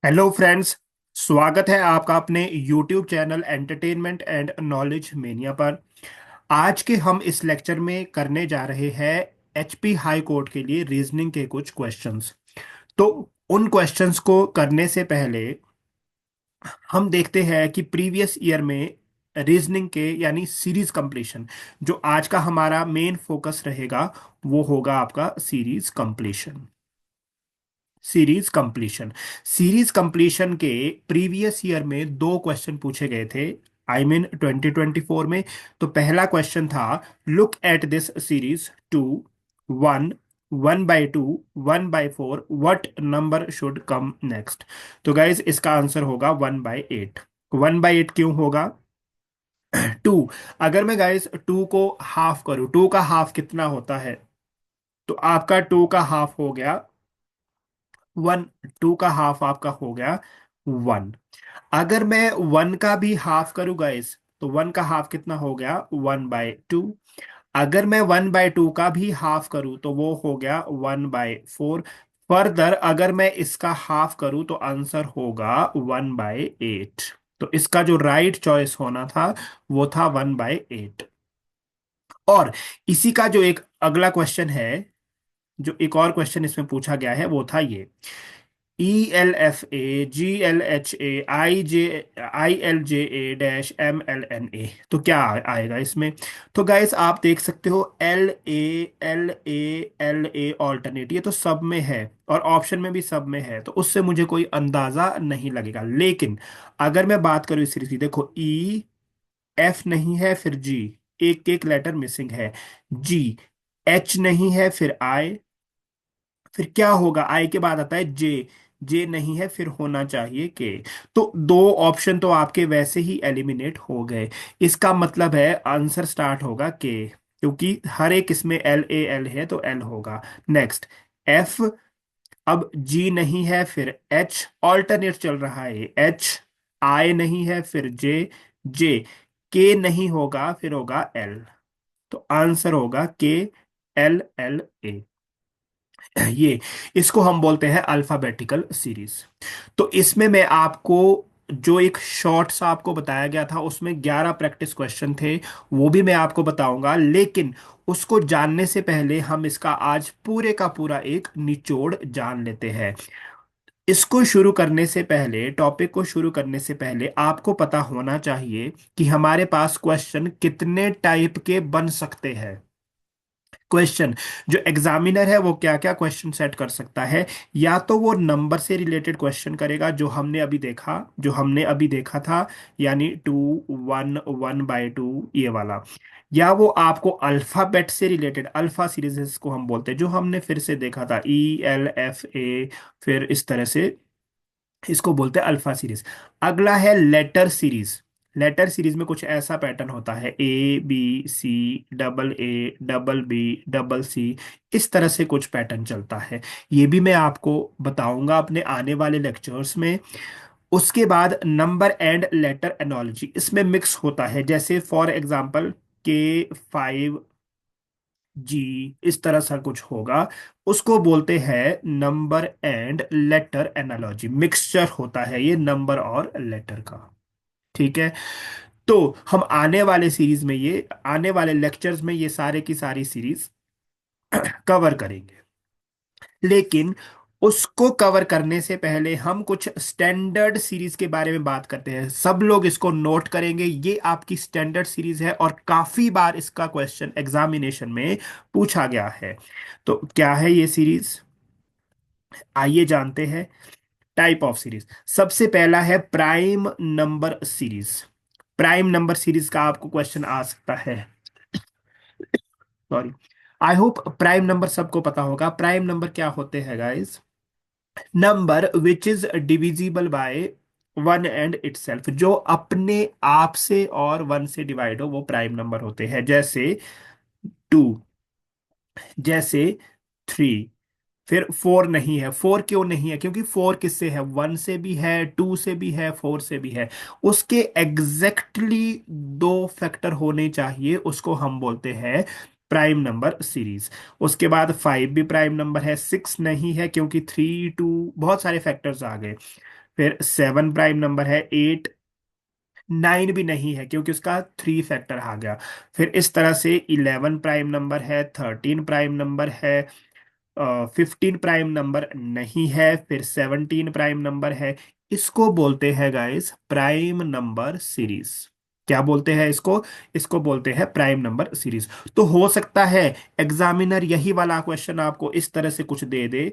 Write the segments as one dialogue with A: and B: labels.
A: Hello friends. स्वागत है आपका अपने YouTube channel entertainment and knowledge mania पर। आज के हम इस लेक्चर में करने जा रहे हैं HP हाई कोर्ट के लिए रीजनिंग के कुछ क्वेश्चंस। तो उन क्वेश्चंस को करने से पहले हम देखते हैं कि प्रीवियस ईयर में रीजनिंग के यानी सीरीज कंप्लीशन, जो आज का हमारा मेन फोकस रहेगा, वो होगा आपका सीरीज कंप्लीशन। सीरीज कंप्लीशन के प्रीवियस ईयर में दो क्वेश्चन पूछे गए थे। आई मीन 2024 में। तो पहला क्वेश्चन था, look at this series two, one, 1/2, 1/4, what number should come next. तो गाइज इसका आंसर होगा 1/8। 1/8 क्यों होगा? टू, अगर मैं गाइज टू को हाफ करूं, टू का हाफ कितना होता है? तो आपका टू का हाफ हो गया वन। टू का हाफ आपका हो गया वन। अगर मैं वन का भी हाफ करूँ गाइस, तो वन का हाफ कितना हो गया? 1/2। अगर मैं 1/2 का भी हाफ करूँ तो वो हो गया 1/4। फर्दर अगर मैं इसका हाफ करूँ तो आंसर होगा 1/8। तो इसका जो राइट चॉइस होना था वो था 1/8। और इसी का जो एक अगला क्वेश्चन है, जो एक और क्वेश्चन इसमें पूछा गया है, वो था ये, ELFA, GLHA, ILJA-MLNA। तो क्या आएगा इसमें? तो गाइस आप देख सकते हो LA, LA, LA ऑल्टरनेट, ये तो सब में है और ऑप्शन में भी सब में है, तो उससे मुझे कोई अंदाजा नहीं लगेगा। लेकिन अगर मैं बात करूँ इस सीरीज की, देखो EF नहीं है, फिर G, एक एक लेटर मिसिंग है। G, H नहीं है, फिर I, फिर क्या होगा? आई के बाद आता है जे, जे नहीं है, फिर होना चाहिए के। तो दो ऑप्शन तो आपके वैसे ही एलिमिनेट हो गए। इसका मतलब है आंसर स्टार्ट होगा के, क्योंकि हर एक इसमें LAL है तो L होगा। नेक्स्ट, एफ, अब जी नहीं है, फिर एच ऑल्टरनेट चल रहा है, एच, आई नहीं है, फिर जे, जे, के नहीं होगा, फिर होगा एल। तो आंसर होगा KLLA। ये, इसको हम बोलते हैं अल्फाबेटिकल सीरीज। तो इसमें मैं आपको जो एक शॉर्ट सा आपको बताया गया था, उसमें 11 प्रैक्टिस क्वेश्चन थे, वो भी मैं आपको बताऊंगा। लेकिन उसको जानने से पहले हम इसका आज पूरे का पूरा एक निचोड़ जान लेते हैं। इसको शुरू करने से पहले, टॉपिक को शुरू करने से पहले आपको पता होना चाहिए कि हमारे पास क्वेश्चन कितने टाइप के बन सकते हैं। क्वेश्चन, जो एग्जामिनर है वो क्या क्या क्वेश्चन सेट कर सकता है? या तो वो नंबर से रिलेटेड क्वेश्चन करेगा, जो हमने अभी देखा था, यानी 2, 1, 1/2 ये वाला। या वो आपको अल्फाबेट से रिलेटेड, अल्फा सीरीज को हम बोलते हैं, जो हमने फिर से देखा था, ELFA, फिर इस तरह से इसको बोलते हैं अल्फा सीरीज। अगला है लेटर सीरीज। लेटर सीरीज में कुछ ऐसा पैटर्न होता है, ABC, AA, BB, इस तरह से कुछ पैटर्न चलता है। ये भी मैं आपको बताऊंगा अपने आने वाले लेक्चर्स में। उसके बाद नंबर एंड लेटर एनोलॉजी इसमें मिक्स होता है, जैसे फॉर एग्जांपल K5G, इस तरह सा कुछ होगा। उसको बोलते हैं number and later analogy. Mixture होता है ये नंबर और लेटर का। ठीक है। तो हम आने वाले सीरीज में, ये आने वाले लेक्चर्स में, ये सारे की सारी सीरीज कवर करेंगे। लेकिन उसको कवर करने से पहले हम कुछ स्टैंडर्ड सीरीज के बारे में बात करते हैं। सब लोग इसको नोट करेंगे, ये आपकी स्टैंडर्ड सीरीज है और काफी बार इसका क्वेश्चन एग्जामिनेशन में पूछा गया है। तो क्या है ये सीरीज? आइए जानते हैं। टाइप ऑफ सीरीज, सबसे पहला है prime number series. Prime number series का आपको क्वेश्चन आ सकता है। Sorry, I hope prime number सबको पता होगा। प्राइम नंबर क्या होते हैं guys? Number which is divisible by one and itself, जो अपने आप से और वन से डिवाइड हो, वो प्राइम नंबर होते हैं। जैसे टू, जैसे थ्री। फिर फोर नहीं है। फोर क्यों नहीं है? क्योंकि फोर किससे है? वन से भी है, टू से भी है, फोर से भी है। उसके एग्जैक्टली दो फैक्टर होने चाहिए, उसको हम बोलते हैं प्राइम नंबर सीरीज। उसके बाद फाइव भी प्राइम नंबर है। सिक्स नहीं है क्योंकि थ्री, टू, बहुत सारे फैक्टर्स आ गए। फिर 7 प्राइम नंबर है, 8, 9 भी नहीं है क्योंकि उसका 3 फैक्टर आ गया। फिर इस तरह से 11 प्राइम नंबर है, 13 प्राइम नंबर है, 15 प्राइम नंबर नहीं है, फिर 17 प्राइम नंबर है। इसको बोलते हैं गाइस प्राइम नंबर सीरीज। क्या बोलते हैं इसको? इसको बोलते हैं प्राइम नंबर सीरीज। तो हो सकता है एग्जामिनर यही वाला क्वेश्चन आपको इस तरह से कुछ दे दे,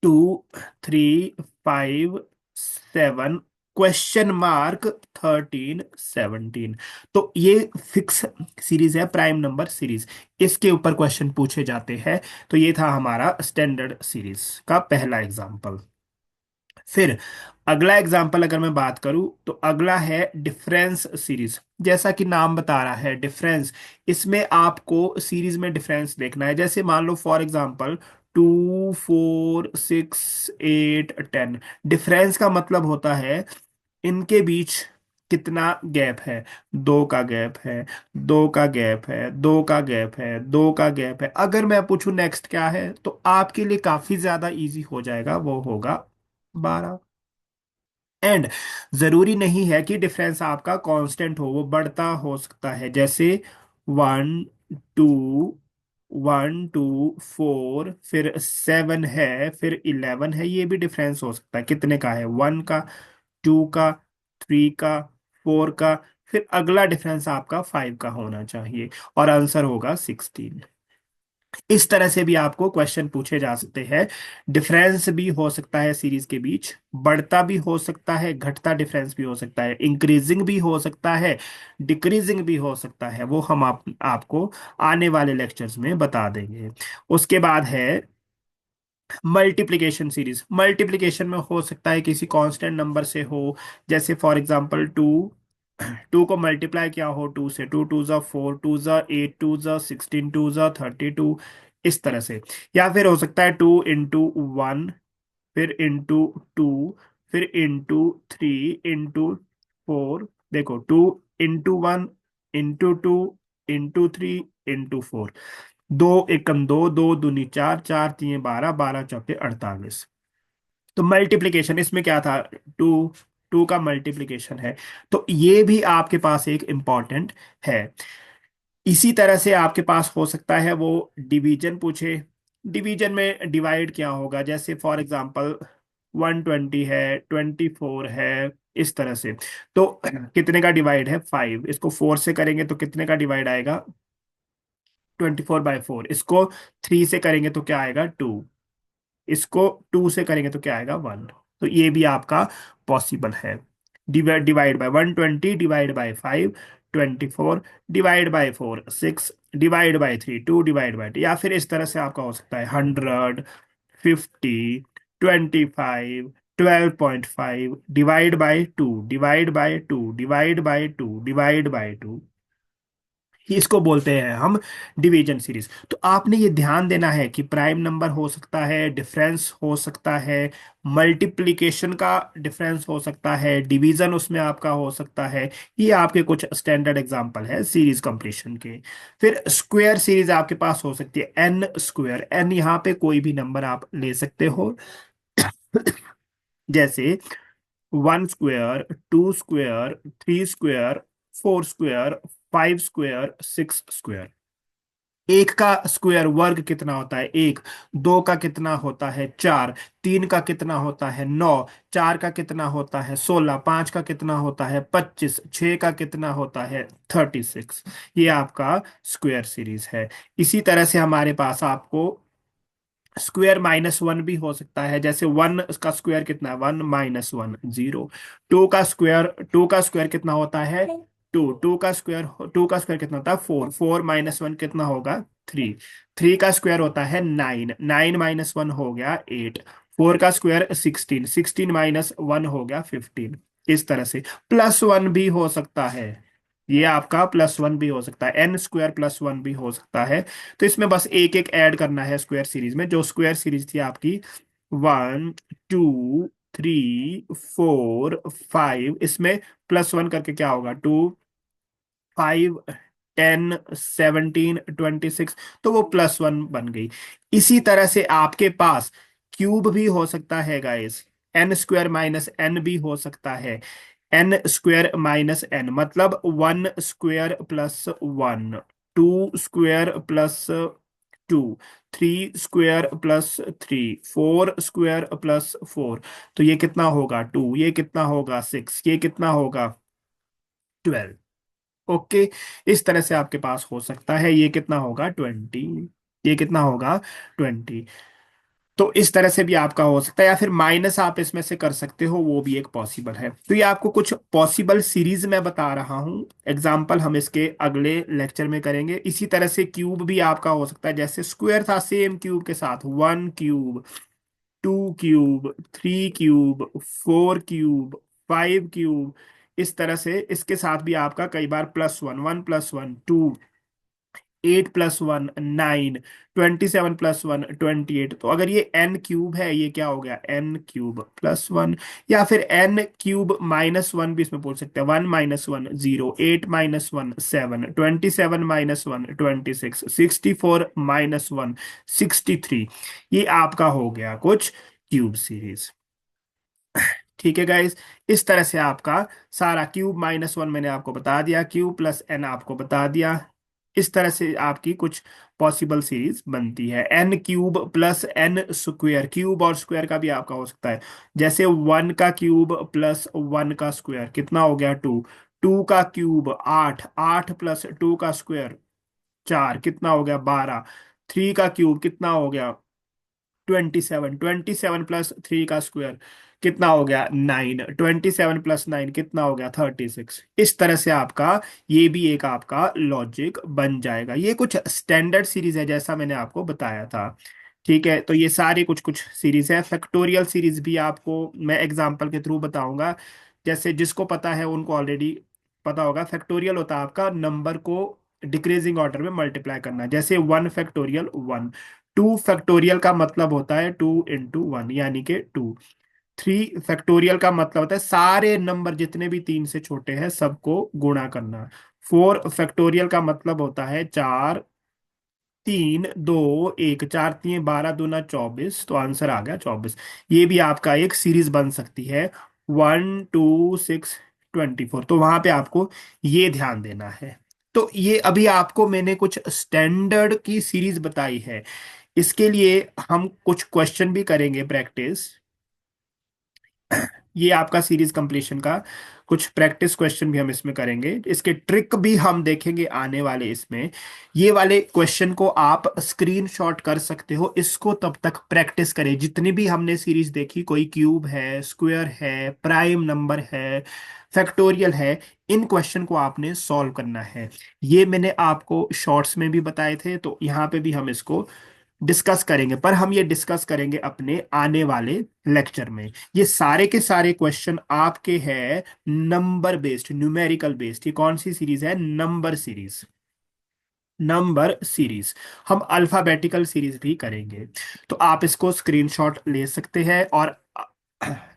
A: 2, 3, 5, 7, क्वेश्चन मार्क, 13, 17। तो ये फिक्स सीरीज है, प्राइम नंबर सीरीज। इसके ऊपर क्वेश्चन पूछे जाते हैं। तो ये था हमारा स्टैंडर्ड सीरीज का पहला एग्जाम्पल। फिर अगला एग्जाम्पल अगर मैं बात करूं तो अगला है डिफरेंस सीरीज। जैसा कि नाम बता रहा है डिफरेंस, इसमें आपको सीरीज में डिफरेंस देखना है। जैसे मान लो फॉर एग्जांपल 2, 4, 6, 8, 10। डिफरेंस का मतलब होता है इनके बीच कितना गैप है। दो का गैप है, दो का गैप है, दो का गैप है, दो का गैप है। अगर मैं पूछूं नेक्स्ट क्या है तो आपके लिए काफी ज्यादा इजी हो जाएगा, वो होगा 12। एंड जरूरी नहीं है कि डिफरेंस आपका कांस्टेंट हो, वो बढ़ता हो सकता है। जैसे 1, 2, 1, 2, 4, फिर 7 है, फिर 11 है। ये भी डिफरेंस हो सकता है। कितने का है? 1 का, 2 का, 3 का, 4 का। फिर अगला डिफरेंस आपका 5 का होना चाहिए और आंसर होगा 16। इस तरह से भी आपको क्वेश्चन पूछे जा सकते हैं। डिफरेंस भी हो सकता है सीरीज के बीच, बढ़ता भी हो सकता है, घटता डिफरेंस भी हो सकता है, इंक्रीजिंग भी हो सकता है, डिक्रीजिंग भी हो सकता है। वो हम आपको आने वाले लेक्चर्स में बता देंगे। उसके बाद है मल्टीप्लिकेशन सीरीज। मल्टीप्लिकेशन में हो सकता है किसी कांस्टेंट नंबर से हो। जैसे फॉर एग्जांपल 2, 2 को मल्टीप्लाई किया हो 2 से, 2 2 ज़ा 4, 2 ज़ा 8, 2 ज़ा 16, 2 ज़ा 32, इस तरह से। या फिर हो सकता है 2 × 1, फिर ×2, फिर ×3, ×4। देखो 2 × 1, ×2, ×3, ×4। दो एकम दो, दो दूनी चार, चार तीन 12, 12 × 4 = 48। तो मल्टीप्लिकेशन इसमें क्या था? टू, टू का मल्टीप्लिकेशन है। तो ये भी आपके पास एक इंपॉर्टेंट है। इसी तरह से आपके पास हो सकता है वो डिवीजन पूछे। डिवीजन में डिवाइड क्या होगा? जैसे फॉर एग्जांपल 120 है, 24 है, इस तरह से। तो कितने का डिवाइड है? 5। इसको 4 से करेंगे तो कितने का डिवाइड आएगा? 24/4। इसको 3 से करेंगे तो क्या आएगा? 2। इसको 2 से करेंगे तो क्या आएगा? 1। तो ये भी आपका पॉसिबल है। Divide by 120, divide by 5, 24, divide by 4, 6, divide by 3, 2, divide by 2। या फिर इस तरह से आपका हो सकता है 100, 50, 25, 12.5, divide by 2, divide by 2, divide by 2, divide by 2। इसको बोलते हैं हम डिवीजन सीरीज। तो आपने ये ध्यान देना है कि प्राइम नंबर हो सकता है, डिफरेंस हो सकता है, मल्टीप्लिकेशन का डिफरेंस हो सकता है, डिवीजन उसमें आपका हो सकता है। ये आपके कुछ स्टैंडर्ड एग्जांपल है सीरीज कंप्लीशन के। फिर स्क्वायर सीरीज आपके पास हो सकती है, एन स्क्वायर। एन यहाँ पे कोई भी नंबर आप ले सकते हो। जैसे 1 square, 2 square, 3 square, 4 square, 5 square, 6 square. एक का स्क्वायर वर्ग कितना होता है? एक। दो का कितना होता है? 4। तीन का कितना होता है? 9। चार का कितना होता है? 16। पांच का कितना होता है? 25। छह का कितना होता है? 36। ये आपका स्क्वायर सीरीज है। इसी तरह से हमारे पास आपको स्क्वायर -1 भी हो सकता है। जैसे 1 का स्क्वायर कितना है? 1 - 1, 0। टू का स्क्वायर कितना होता है? 2। टू का स्क्वायर कितना होता है? 4। 4 - 1 कितना होगा? 3। 3 का स्क्वायर होता है 9। 9 - 1 हो गया 8। 4 का स्क्वायर 16। 16 - 1 हो गया 15। इस तरह से +1 भी हो सकता है। ये आपका +1 भी हो सकता है, एन स्क्वायर +1 भी हो सकता है। तो इसमें बस एक एक ऐड करना है स्क्वायर सीरीज में। जो स्क्वायर सीरीज थी आपकी 1, 2, 3, 4, 5, इसमें +1 करके क्या होगा? 2, 5, 10, 17, 26। तो वो +1 बन गई। इसी तरह से आपके पास क्यूब भी हो सकता है guys. N square minus n भी हो सकता है। एन स्क्वायर माइनस एन मतलब one square plus one, two square plus two, three square plus three, four square plus four. तो ये कितना होगा? टू। ये कितना होगा? सिक्स। ये कितना होगा? 12। ओके। इस तरह से आपके पास हो सकता है। ये कितना होगा? 20। ये कितना होगा? 20। तो इस तरह से भी आपका हो सकता है, या फिर माइनस आप इसमें से कर सकते हो, वो भी एक पॉसिबल है। तो ये आपको कुछ पॉसिबल सीरीज में बता रहा हूं। एग्जाम्पल हम इसके अगले लेक्चर में करेंगे। इसी तरह से क्यूब भी आपका हो सकता है, जैसे स्क्वायर था सेम क्यूब के साथ, one cube, two cube, three cube, four cube, five cube. इस तरह से इसके साथ भी आपका कई बार plus one, one plus one two, eight plus one nine, 27 plus one 28। तो अगर ये एन क्यूब है, ये क्या हो गया? N cube plus one. या फिर एन क्यूब माइनस वन भी इसमें बोल सकते हैं। One minus one zero, eight minus one seven, 27 minus one 26, 64 minus one 63। ये आपका हो गया कुछ क्यूब सीरीज। ठीक है गाइस। इस तरह से आपका सारा क्यूब माइनस वन मैंने आपको बता दिया, क्यूब प्लस एन आपको बता दिया। इस तरह से आपकी कुछ पॉसिबल सीरीज बनती है। N cube plus n square, cube और स्क्वायर का भी आपका हो सकता है। जैसे वन का क्यूब प्लस वन का स्क्वायर कितना हो गया? टू। टू का क्यूब आठ, आठ प्लस टू का स्क्वायर चार, कितना हो गया? 12। थ्री का क्यूब कितना हो गया? 27। 27 प्लस थ्री का स्क्वायर कितना हो गया? 9। 27 प्लस नाइन कितना हो गया? 36। इस तरह से आपका ये भी एक आपका लॉजिक बन जाएगा। ये कुछ स्टैंडर्ड सीरीज है जैसा मैंने आपको बताया था। ठीक है, तो ये सारी कुछ कुछ सीरीज है। फैक्टोरियल सीरीज भी आपको मैं एग्जांपल के थ्रू बताऊंगा। जैसे जिसको पता है उनको ऑलरेडी पता होगा। फैक्टोरियल होता है आपका नंबर को डिक्रीजिंग ऑर्डर में मल्टीप्लाई करना। जैसे one factorial one, two factorial का मतलब होता है टू इंटू वन यानी कि टू। थ्री फैक्टोरियल का मतलब होता है सारे नंबर जितने भी तीन से छोटे हैं सबको गुणा करना। फोर फैक्टोरियल का मतलब होता है चार, तीन, दो, एक, चार तीन 12 दूना 24, तो आंसर आ गया 24। ये भी आपका एक सीरीज बन सकती है। One two six 24। तो वहां पे आपको ये ध्यान देना है। तो ये अभी आपको मैंने कुछ स्टैंडर्ड की सीरीज बताई है। इसके लिए हम कुछ क्वेश्चन भी करेंगे प्रैक्टिस। ये आपका सीरीज कंप्लीशन का कुछ प्रैक्टिस क्वेश्चन भी हम इसमें करेंगे। इसके ट्रिक भी हम देखेंगे आने वाले इसमें। ये वाले क्वेश्चन को आप स्क्रीनशॉट कर सकते हो। इसको तब तक प्रैक्टिस करें। जितनी भी हमने सीरीज देखी, कोई क्यूब है, स्क्वायर है, प्राइम नंबर है, फैक्टोरियल है, इन क्वेश्चन को आपने सॉल्व करना है। ये मैंने आपको शॉर्ट्स में भी बताए थे, तो यहाँ पे भी हम इसको डिस्कस करेंगे। पर हम ये डिस्कस करेंगे अपने आने वाले लेक्चर में। ये सारे के सारे क्वेश्चन आपके हैं नंबर बेस्ड, न्यूमेरिकल बेस्ड। ये कौन सी सीरीज है? Number series. Number series. हम अल्फाबेटिकल सीरीज भी करेंगे। तो आप इसको स्क्रीनशॉट ले सकते हैं, और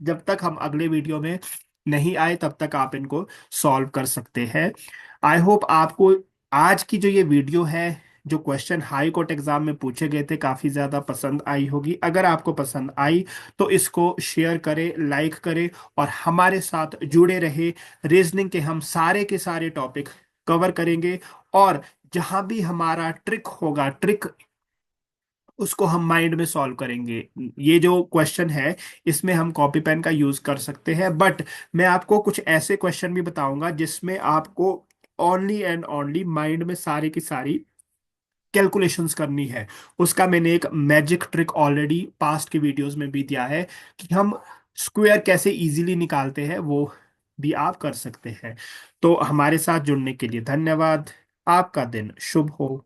A: जब तक हम अगले वीडियो में नहीं आए तब तक आप इनको सॉल्व कर सकते हैं। आई होप आपको आज की जो ये वीडियो है, जो क्वेश्चन हाई कोर्ट एग्जाम में पूछे गए थे, काफी ज्यादा पसंद आई होगी। अगर आपको पसंद आई तो इसको शेयर करें, लाइक करें, और हमारे साथ जुड़े रहे। रीजनिंग के हम सारे के सारे टॉपिक कवर करेंगे, और जहां भी हमारा ट्रिक होगा, ट्रिक उसको हम माइंड में सॉल्व करेंगे। ये जो क्वेश्चन है इसमें हम कॉपी पेन का यूज कर सकते हैं, बट मैं आपको कुछ ऐसे क्वेश्चन भी बताऊंगा जिसमें आपको ओनली एंड ओनली माइंड में सारी की सारी कैलकुलेशंस करनी है। उसका मैंने एक मैजिक ट्रिक ऑलरेडी पास्ट के वीडियोस में भी दिया है, कि हम स्क्वायर कैसे इजीली निकालते हैं, वो भी आप कर सकते हैं। तो हमारे साथ जुड़ने के लिए धन्यवाद। आपका दिन शुभ हो।